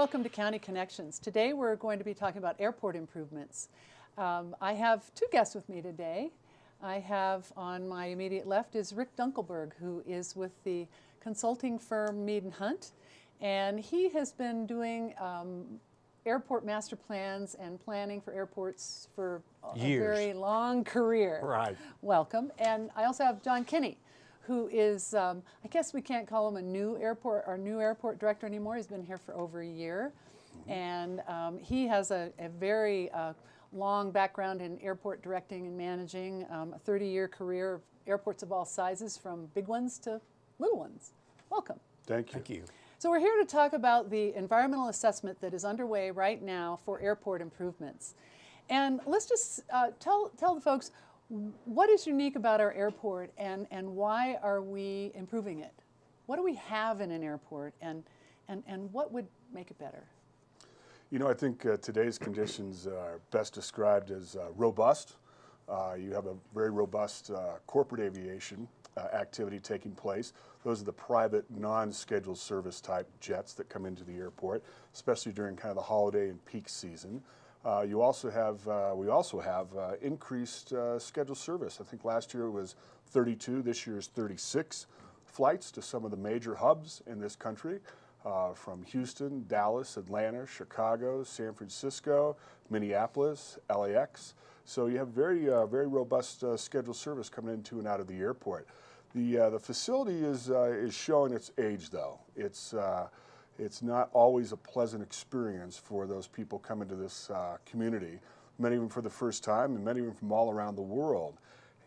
welcome to County Connections. Today we're going to be talking about airport improvements. I have two guests with me today. I have on my immediate left is Rick Dunkelberg, who is with the consulting firm Mead & Hunt, and he has been doing airport master plans and planning for airports for Years. A very long career. Right. Welcome. And I also have John Kinney, who is, I guess we can't call him a new airport director anymore. He's been here for over a year. And he has a very long background in airport directing and managing, a 30-year career of airports of all sizes, from big ones to little ones. Welcome. Thank you. Thank you. So we're here to talk about the environmental assessment that is underway right now for airport improvements. And let's just tell the folks what is unique about our airport and why are we improving it? What do we have in an airport and what would make it better? You know, I think today's conditions are best described as robust. You have a very robust corporate aviation activity taking place. Those are the private, non-scheduled service type jets that come into the airport, especially during kind of the holiday and peak season. We also have increased scheduled service. I think last year it was 32, this year is 36 flights to some of the major hubs in this country, from Houston, Dallas, Atlanta, Chicago, San Francisco, Minneapolis, LAX. So you have very robust scheduled service coming into and out of the airport. The facility is showing its age, though. It's not always a pleasant experience for those people coming to this community, many of them for the first time and many of them from all around the world.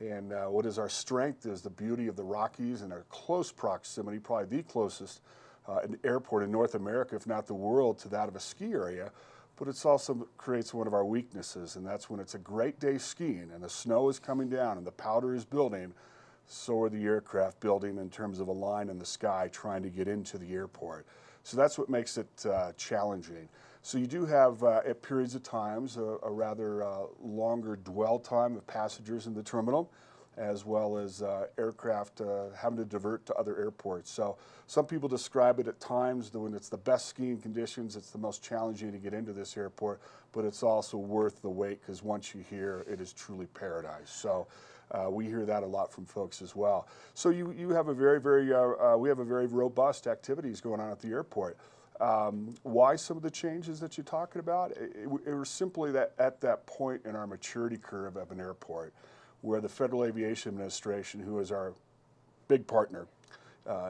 And what is our strength is the beauty of the Rockies and our close proximity, probably the closest airport in North America, if not the world, to that of a ski area. But it also creates one of our weaknesses, and that's when it's a great day skiing and the snow is coming down and the powder is building, so are the aircraft building in terms of a line in the sky trying to get into the airport. So that's what makes it challenging. So you do have, at periods of times, a rather longer dwell time of passengers in the terminal, as well as aircraft having to divert to other airports. So some people describe it at times that when it's the best skiing conditions, it's the most challenging to get into this airport, but it's also worth the wait, because once you're here, it is truly paradise. So we hear that a lot from folks as well. So you have a we have a very robust activities going on at the airport. Why some of the changes that you're talking about? It was simply that at that point in our maturity curve of an airport, where the Federal Aviation Administration, who is our big partner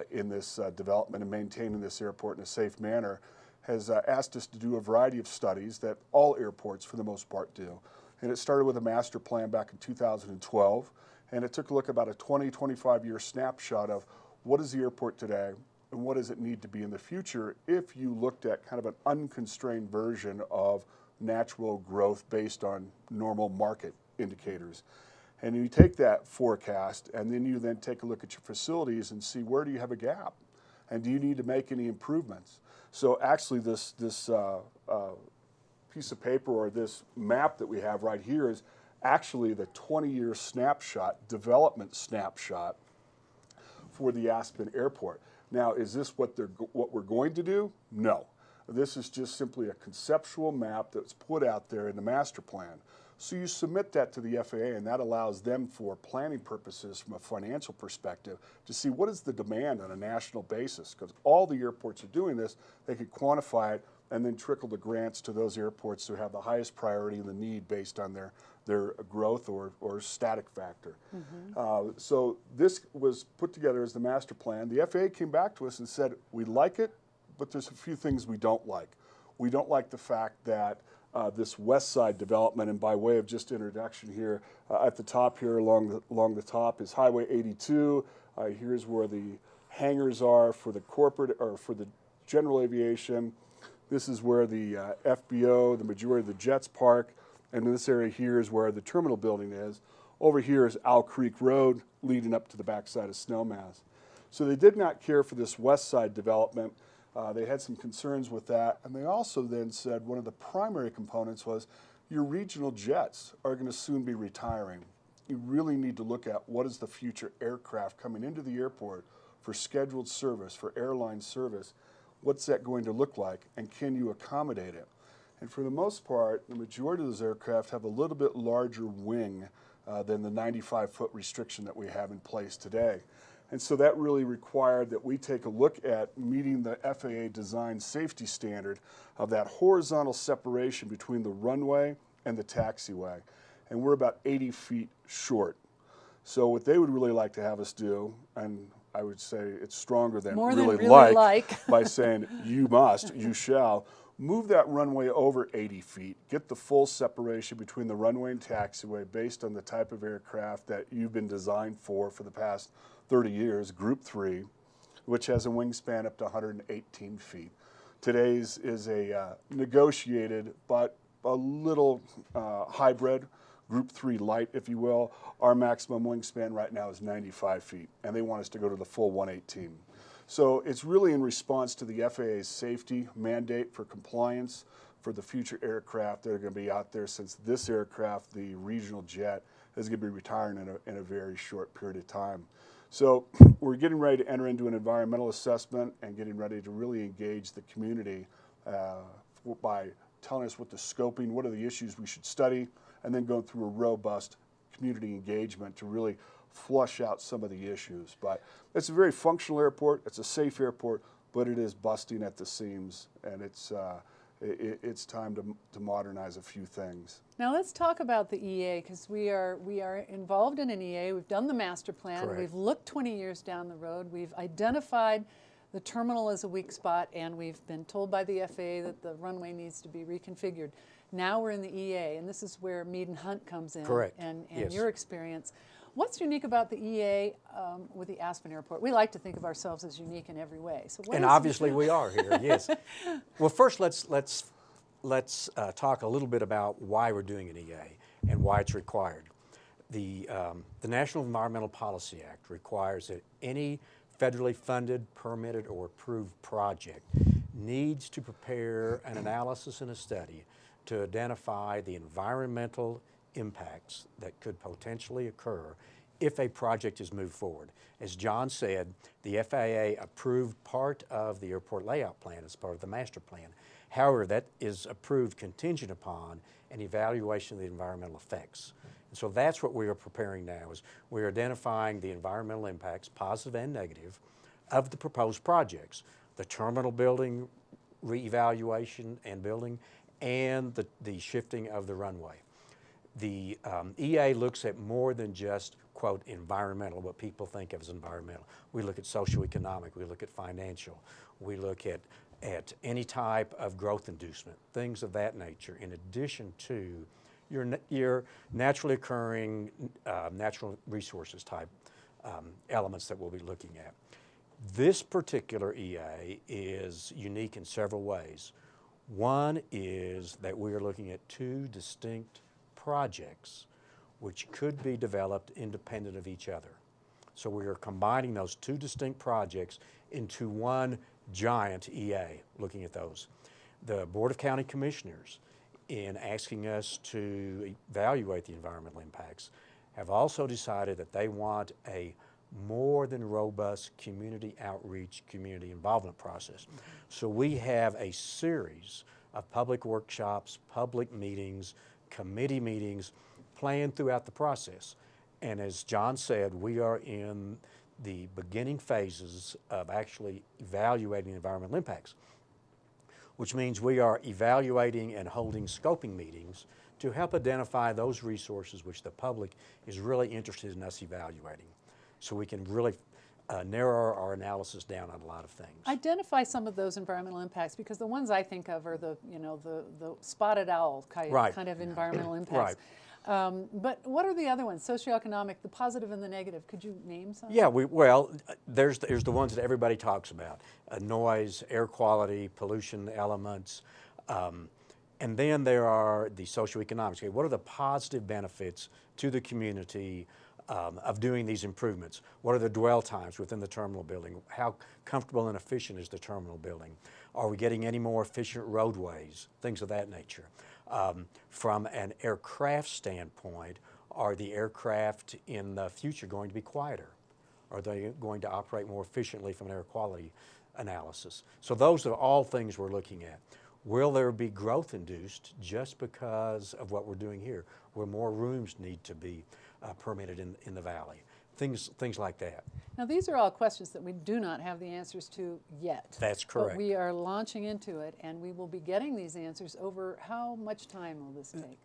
in this development and maintaining this airport in a safe manner, has asked us to do a variety of studies that all airports, for the most part, do. And it started with a master plan back in 2012, and it took a look at about a 25-year snapshot of what is the airport today and what does it need to be in the future if you looked at kind of an unconstrained version of natural growth based on normal market indicators. And you take that forecast and then you take a look at your facilities and see where do you have a gap and do you need to make any improvements. So actually this piece of paper or this map that we have right here is actually the 20-year snapshot, development snapshot for the Aspen Airport. Now, is this what we're going to do? No. This is just simply a conceptual map that's put out there in the master plan. So you submit that to the FAA, and that allows them, for planning purposes from a financial perspective, to see what is the demand on a national basis, because all the airports are doing this. They could quantify it and then trickle the grants to those airports who have the highest priority and the need based on their growth or static factor. So this was put together as the master plan. The FAA came back to us and said, we like it, but there's a few things we don't like. We don't like the fact that this west side development, and by way of just introduction here, at the top here along the top is Highway 82. Here's where the hangars are for the corporate or for the general aviation. This is where the FBO, the majority of the jets park, and this area here is where the terminal building is. Over here is Owl Creek Road leading up to the backside of Snowmass. So they did not care for this west side development. They had some concerns with that, and they also then said one of the primary components was your regional jets are going to soon be retiring. You really need to look at what is the future aircraft coming into the airport for scheduled service, for airline service. what's that going to look like, and can you accommodate it? And for the most part, the majority of those aircraft have a little bit larger wing than the 95-foot restriction that we have in place today. And so that really required that we take a look at meeting the FAA design safety standard of that horizontal separation between the runway and the taxiway. And we're about 80 feet short. So what they would really like to have us do, and I would say it's stronger than More really, than really like. by saying you must, you shall, move that runway over 80 feet, get the full separation between the runway and taxiway based on the type of aircraft that you've been designed for the past 30 years, Group 3, which has a wingspan up to 118 feet. Today's is a negotiated but a little hybrid, Group 3 light, if you will. Our maximum wingspan right now is 95 feet, and they want us to go to the full 118. So it's really in response to the FAA's safety mandate for compliance for the future aircraft that are going to be out there, since this aircraft, the regional jet, is going to be retiring in a very short period of time. So we're getting ready to enter into an environmental assessment and getting ready to really engage the community by telling us what the scoping, what are the issues we should study, and then going through a robust community engagement to really flush out some of the issues. But it's a very functional airport, it's a safe airport, but it is busting at the seams, and it's time to modernize a few things. Now let's talk about the EA, because we are involved in an EA. We've done the master plan. Correct. We've looked 20 years down the road. We've identified the terminal as a weak spot, and we've been told by the FAA that the runway needs to be reconfigured. Now we're in the EA, and this is where Mead and Hunt comes in. Correct. And Yes. your experience. What's unique about the EA with the Aspen Airport? We like to think of ourselves as unique in every way. So what And is obviously we are here, yes. Well, first let's talk a little bit about why we're doing an EA and why it's required. The National Environmental Policy Act requires that any federally funded, permitted, or approved project needs to prepare an analysis and a study to identify the environmental impacts that could potentially occur if a project is moved forward. As John said, the FAA approved part of the airport layout plan as part of the master plan. However, that is approved contingent upon an evaluation of the environmental effects. And so that's what we are preparing now, is we're identifying the environmental impacts, positive and negative, of the proposed projects. The terminal building reevaluation and building, and the shifting of the runway. The EA looks at more than just, quote, environmental, what people think of as environmental. We look at socioeconomic, we look at financial, we look at any type of growth inducement, things of that nature, in addition to your naturally occurring natural resources type elements that we'll be looking at. This particular EA is unique in several ways. One is that we are looking at two distinct projects which could be developed independent of each other. So we are combining those two distinct projects into one giant EA, looking at those. The Board of County Commissioners, in asking us to evaluate the environmental impacts, have also decided that they want a more than robust community outreach, community involvement process. So we have a series of public workshops, public meetings, committee meetings planned throughout the process. And as John said, we are in the beginning phases of actually evaluating the environmental impacts, which means we are evaluating and holding scoping meetings to help identify those resources which the public is really interested in us evaluating. So we can really narrow our analysis down on a lot of things. Identify some of those environmental impacts, because the ones I think of are the spotted owl kind of environmental impacts. Right. But what are the other ones? Socioeconomic, the positive and the negative. Could you name some? Yeah, there's the ones that everybody talks about: noise, air quality, pollution elements, and then there are the socioeconomics. Okay, what are the positive benefits to the community of doing these improvements? What are the dwell times within the terminal building? How comfortable and efficient is the terminal building? Are we getting any more efficient roadways? Things of that nature. From an aircraft standpoint, are the aircraft in the future going to be quieter? Are they going to operate more efficiently from an air quality analysis. So those are all things we're looking at. Will there be growth induced just because of what we're doing here? Will more rooms need to be permitted in the valley? Things like that. Now, these are all questions that we do not have the answers to yet. That's correct. But we are launching into it, and we will be getting these answers over how much time will this take?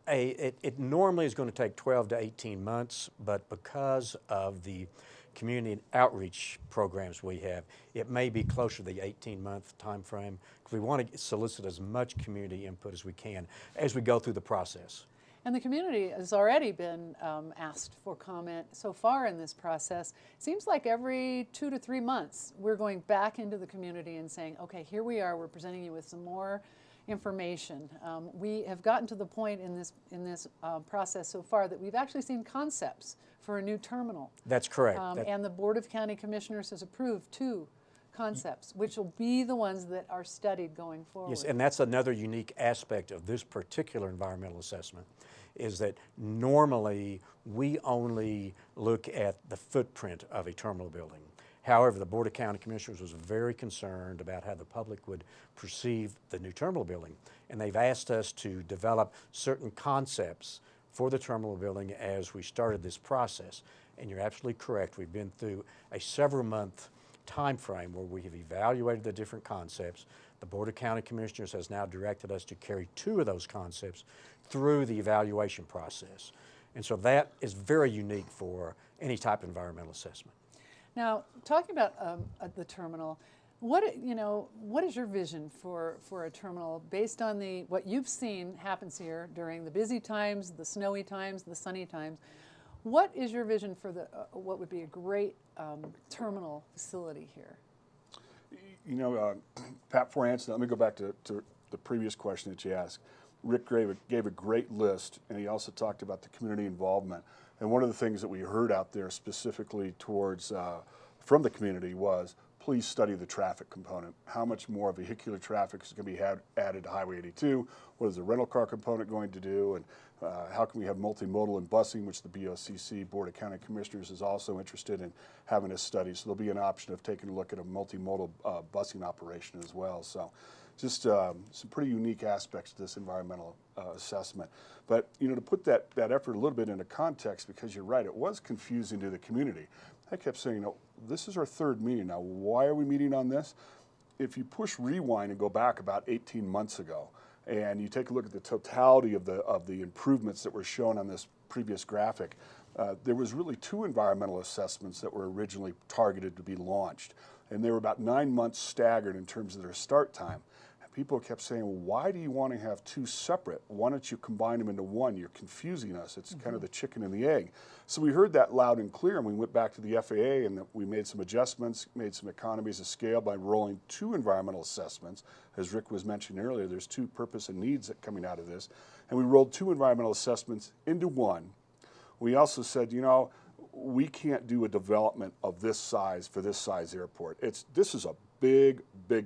It normally is going to take 12 to 18 months, but because of the community outreach programs we have, it may be closer to the 18-month time frame, because we want to solicit as much community input as we can as we go through the process. And the community has already been asked for comment so far in this process. It seems like every 2 to 3 months we're going back into the community and saying, okay, here we are, we're presenting you with some more information. We have gotten to the point in this process so far that we've actually seen concepts for a new terminal. That's correct. And the Board of County Commissioners has approved 2 concepts, which will be the ones that are studied going forward. Yes, and that's another unique aspect of this particular environmental assessment, is that normally we only look at the footprint of a terminal building. However, the Board of County Commissioners was very concerned about how the public would perceive the new terminal building, and they've asked us to develop certain concepts for the terminal building as we started this process. And you're absolutely correct. We've been through a several-month time frame where we have evaluated the different concepts. The Board of County Commissioners has now directed us to carry 2 of those concepts through the evaluation process. And so that is very unique for any type of environmental assessment. Now, talking about the terminal, what is your vision for a terminal based on what you've seen happens here during the busy times, the snowy times, the sunny times? What is your vision for what would be a great terminal facility here? You know, Pat, before I answer that, let me go back to the previous question that you asked. Rick gave a great list, and he also talked about the community involvement. And one of the things that we heard out there specifically towards from the community was, please study the traffic component. How much more vehicular traffic is going to be added to Highway 82? What is the rental car component going to do? And how can we have multimodal and busing, which the BOCC, Board of County Commissioners, is also interested in having a study. So there'll be an option of taking a look at a multimodal busing operation as well. So just some pretty unique aspects to this environmental assessment. But you know, to put that effort a little bit into context, because you're right, it was confusing to the community. I kept saying, no, this is our 3rd meeting now. Why are we meeting on this? If you push rewind and go back about 18 months ago, and you take a look at the totality of the improvements that were shown on this previous graphic, there was really 2 environmental assessments that were originally targeted to be launched. And they were about 9 months staggered in terms of their start time. People kept saying, well, why do you want to have 2 separate? Why don't you combine them into one? You're confusing us. It's kind of the chicken and the egg. So we heard that loud and clear, and we went back to the FAA, and we made some adjustments, made some economies of scale by rolling 2 environmental assessments. As Rick was mentioning earlier, there's 2 purpose and needs that coming out of this. And we rolled 2 environmental assessments into one. We also said, you know, we can't do a development of this size for this size airport. This is a big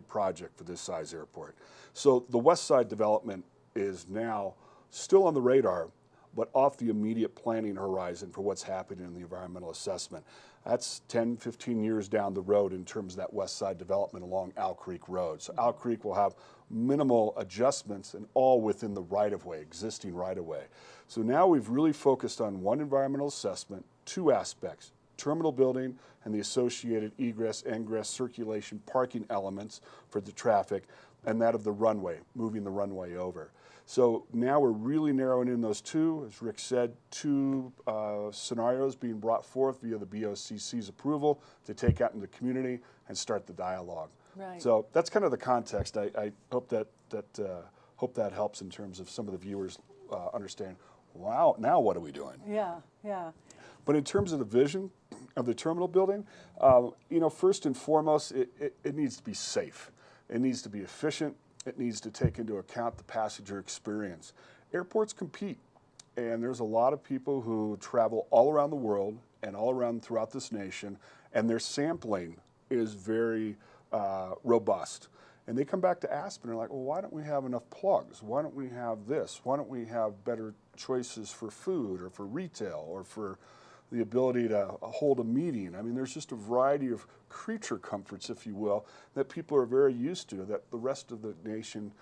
project for this size airport. So the west side development is now still on the radar, but off the immediate planning horizon for what's happening in the environmental assessment. That's 10, 15 years down the road in terms of that west side development along Owl Creek Road. So Owl Creek will have minimal adjustments and all within the right-of-way, existing right-of-way. So now we've really focused on one environmental assessment, 2 aspects: terminal building and the associated egress, ingress, circulation, parking elements for the traffic, and that of the runway, moving the runway over. So now we're really narrowing in those 2, as Rick said, 2 scenarios being brought forth via the BOCC's approval to take out into the community and start the dialogue. Right. So that's kind of the context. I hope that helps in terms of some of the viewers understand, wow, now what are we doing? Yeah, yeah. But in terms of the vision of the terminal building, you know, first and foremost, it needs to be safe. It needs to be efficient. It needs to take into account the passenger experience. Airports compete, and there's a lot of people who travel all around the world and all around throughout this nation, and their sampling is very robust. And they come back to Aspen and are like, well, why don't we have enough plugs? Why don't we have this? Why don't we have better choices for food or for retail or for the ability to hold a meeting. I mean, there's just a variety of creature comforts, if you will, that people are very used to, that the rest of the nation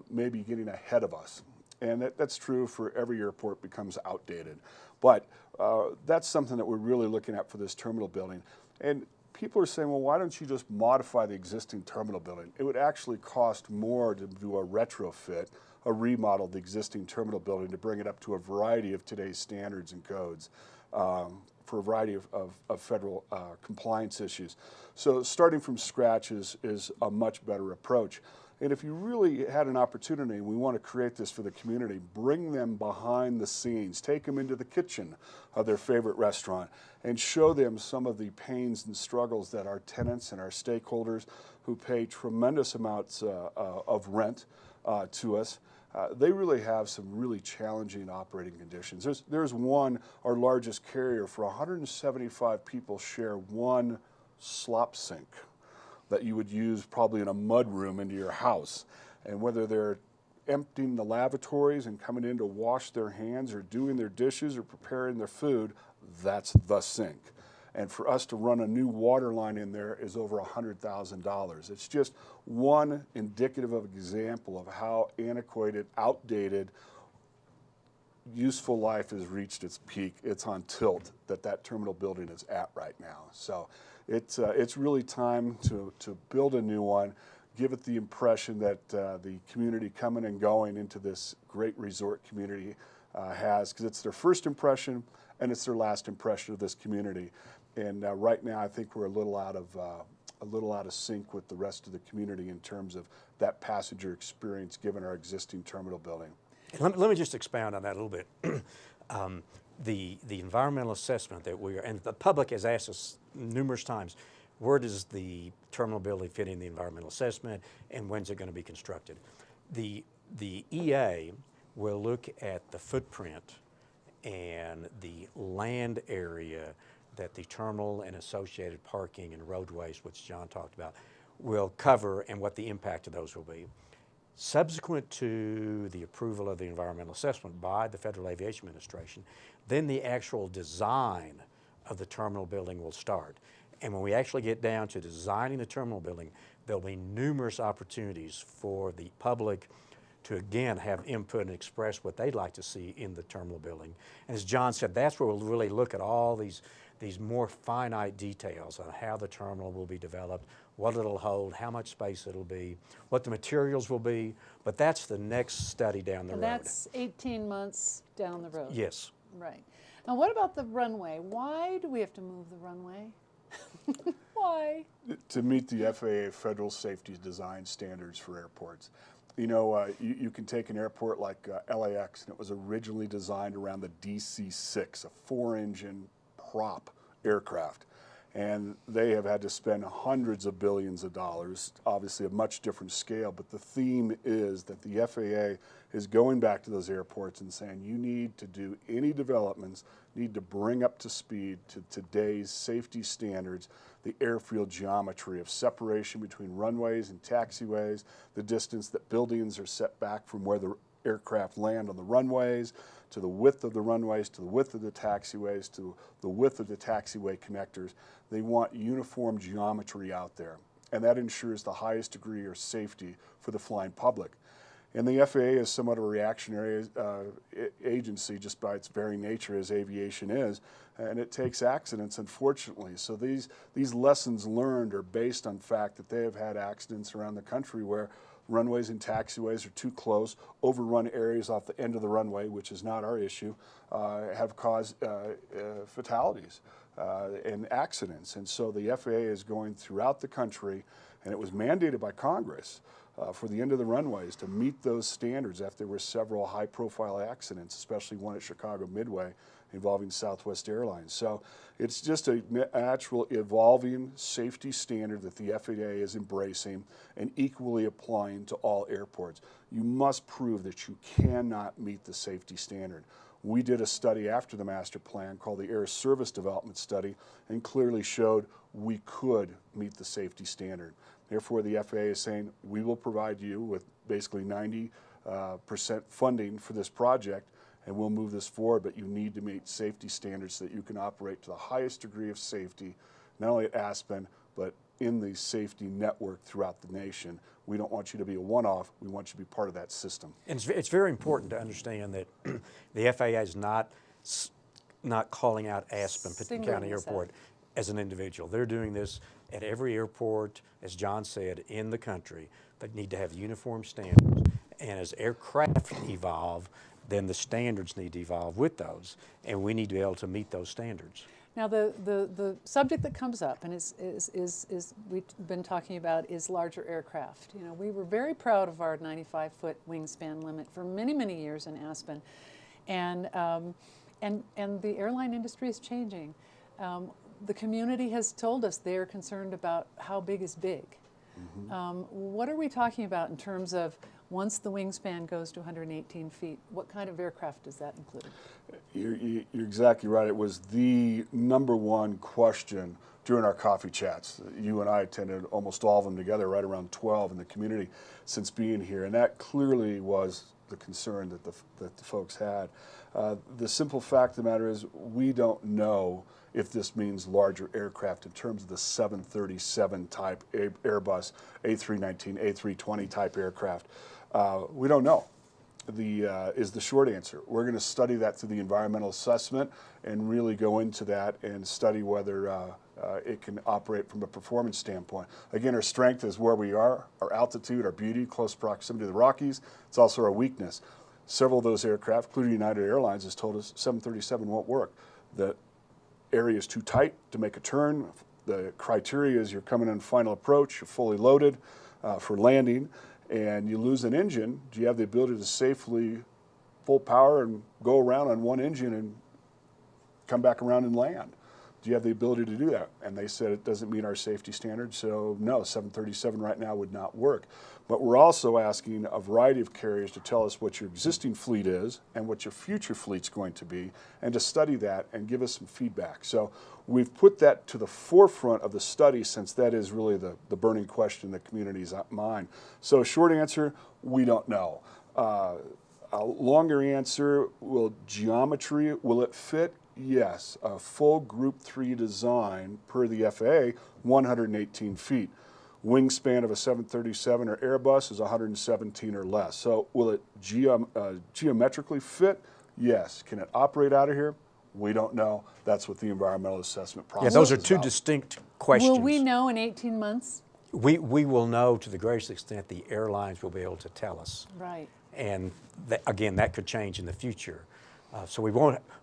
may be getting ahead of us. And that's true for every airport becomes outdated. But that's something that we're really looking at for this terminal building. And people are saying, well, why don't you just modify the existing terminal building? It would actually cost more to do a retrofit, a remodel of the existing terminal building to bring it up to a variety of today's standards and codes for a variety of federal compliance issues. So starting from scratch is a much better approach. And if you really had an opportunity, and we want to create this for the community, bring them behind the scenes, take them into the kitchen of their favorite restaurant, and show them some of the pains and struggles that our tenants and our stakeholders who pay tremendous amounts of rent to us, they really have some really challenging operating conditions. There's one, our largest carrier, for 175 people share one slop sink that you would use probably in a mud room into your house. And whether they're emptying the lavatories and coming in to wash their hands or doing their dishes or preparing their food, that's the sink. And for us to run a new water line in there is over $100,000. It's just one indicative of example of how antiquated, outdated, useful life has reached its peak. It's on tilt that terminal building is at right now. So it's really time to build a new one, give it the impression that the community coming and going into this great resort community has, because it's their first impression and it's their last impression of this community. And right now, I think we're a little out of sync with the rest of the community in terms of that passenger experience given our existing terminal building. Let me just expound on that a little bit. The environmental assessment that and the public has asked us numerous times, where does the terminal building fit in the environmental assessment and when's it going to be constructed? The EA will look at the footprint and the land area that the terminal and associated parking and roadways, which John talked about, will cover and what the impact of those will be. Subsequent to the approval of the environmental assessment by the Federal Aviation Administration, then the actual design of the terminal building will start. And when we actually get down to designing the terminal building, there'll be numerous opportunities for the public to again have input and express what they'd like to see in the terminal building. And as John said, that's where we'll really look at all these more finite details on how the terminal will be developed, what it'll hold, how much space it'll be, what the materials will be, but that's the next study down the road. And that's 18 months down the road. Yes. Right. Now what about the runway? Why do we have to move the runway? Why? To meet the FAA federal safety design standards for airports. You know, you can take an airport like LAX, and it was originally designed around the DC-6, a 4-engine prop aircraft. And they have had to spend hundreds of billions of dollars, obviously a much different scale, but the theme is that the FAA is going back to those airports and saying you need to do any developments, need to bring up to speed to today's safety standards, the airfield geometry of separation between runways and taxiways, the distance that buildings are set back from where the aircraft land on the runways, to the width of the runways, to the width of the taxiways, to the width of the taxiway connectors. They want uniform geometry out there, and that ensures the highest degree of safety for the flying public. And the FAA is somewhat of a reactionary agency just by its very nature as aviation is, and it takes accidents, unfortunately. So these lessons learned are based on the fact that they have had accidents around the country where runways and taxiways are too close, overrun areas off the end of the runway, which is not our issue, have caused fatalities and accidents. And so the FAA is going throughout the country, and it was mandated by Congress for the end of the runways to meet those standards after there were several high-profile accidents, especially one at Chicago Midway involving Southwest Airlines. So it's just a natural evolving safety standard that the FAA is embracing and equally applying to all airports. You must prove that you cannot meet the safety standard. We did a study after the master plan called the Air Service Development Study and clearly showed we could meet the safety standard. Therefore, the FAA is saying we will provide you with basically 90% funding for this project, and we'll move this forward, but you need to meet safety standards so that you can operate to the highest degree of safety, not only at Aspen, but in the safety network throughout the nation. We don't want you to be a one-off. We want you to be part of that system. And it's very important to understand that the FAA is not calling out Aspen, Pitkin County Airport as an individual. They're doing this at every airport, as John said, in the country. They need to have uniform standards. And as aircraft evolve, then the standards need to evolve with those. And we need to be able to meet those standards. Now the subject that comes up and is we've been talking about is larger aircraft. You know, we were very proud of our 95-foot wingspan limit for many, many years in Aspen, and the airline industry is changing. The community has told us they are concerned about how big is big. Mm-hmm. What are we talking about in terms of once the wingspan goes to 118 feet, what kind of aircraft does that include? You're exactly right. It was the #1 question during our coffee chats. You and I attended almost all of them together, right around 12 in the community since being here, and that clearly was the concern that the folks had. The simple fact of the matter is we don't know if this means larger aircraft in terms of the 737 type Airbus, A319, A320 type aircraft. We don't know. Is the short answer. We're going to study that through the environmental assessment and really go into that and study whether it can operate from a performance standpoint. Again, our strength is where we are, our altitude, our beauty, close proximity to the Rockies. It's also our weakness. Several of those aircraft, including United Airlines, has told us 737 won't work. The area is too tight to make a turn. The criteria is you're coming in final approach, you're fully loaded for landing, and you lose an engine. Do you have the ability to safely full power and go around on one engine and come back around and land? Do you have the ability to do that? And they said it doesn't meet our safety standards, so no, 737 right now would not work. But we're also asking a variety of carriers to tell us what your existing fleet is and what your future fleet's going to be, and to study that and give us some feedback. So we've put that to the forefront of the study, since that is really the burning question in the community's mind. So short answer, we don't know. A longer answer, will it fit? Yes, a full Group 3 design per the FAA, 118 feet. Wingspan of a 737 or Airbus is 117 or less. So will it geometrically fit? Yes. Can it operate out of here? We don't know. That's what the environmental assessment process is. Yeah, those are two distinct questions. Will we know in 18 months? We will know to the greatest extent the airlines will be able to tell us. Right. And again, that could change in the future. So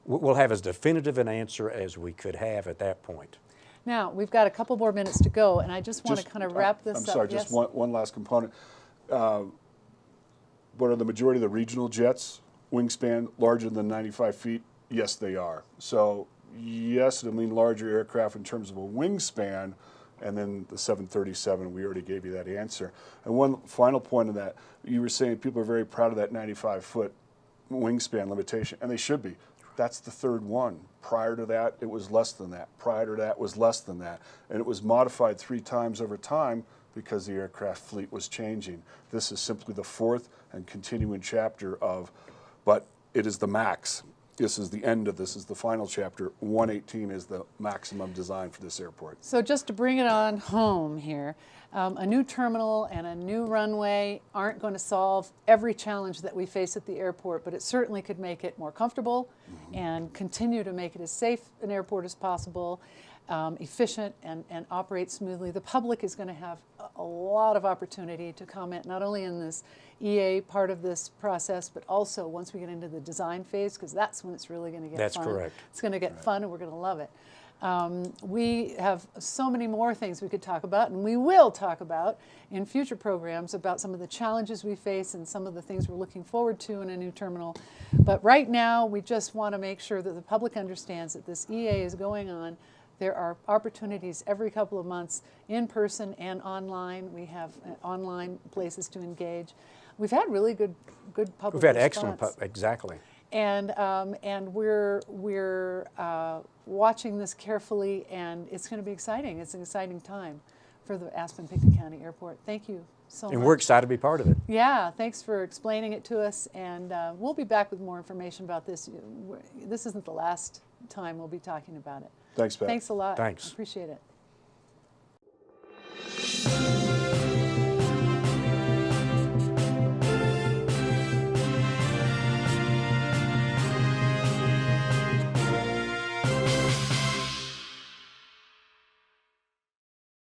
we'll have as definitive an answer as we could have at that point. Now, we've got a couple more minutes to go, and I just want to kind of wrap this up. I'm sorry, yes? just one last component. What are the majority of the regional jets wingspan larger than 95 feet? Yes, they are. So yes, it'll mean larger aircraft in terms of a wingspan, and then the 737, we already gave you that answer. And one final point of that, you were saying people are very proud of that 95-foot wingspan limitation, and they should be. That's the third one. Prior to that, it was less than that. Prior to that was less than that. And it was modified 3 times over time because the aircraft fleet was changing. This is simply the fourth and continuing chapter of, but it is the max. This is the end of this, is the final chapter. 118 is the maximum design for this airport. So just to bring it on home here, a new terminal and a new runway aren't going to solve every challenge that we face at the airport, but it certainly could make it more comfortable and continue to make it as safe an airport as possible, efficient, and operate smoothly. The public is going to have a lot of opportunity to comment, not only in this EA part of this process, but also once we get into the design phase, because that's when it's really going to get fun. That's correct. It's going to get fun, and we're going to love it. We have so many more things we could talk about, and we will talk about in future programs about some of the challenges we face and some of the things we're looking forward to in a new terminal. But right now, we just want to make sure that the public understands that this EA is going on. There are opportunities every couple of months, in person and online. We have online places to engage. We've had really good public We've had response. excellent, exactly. And we're watching this carefully, and it's going to be exciting. It's an exciting time for the Aspen Pitkin County Airport. Thank you so And much. we're excited to be part of it. Yeah, thanks for explaining it to us, and we'll be back with more information about this. This isn't the last time we'll be talking about it. Thanks, Pat. Thanks a lot. Thanks. I appreciate it.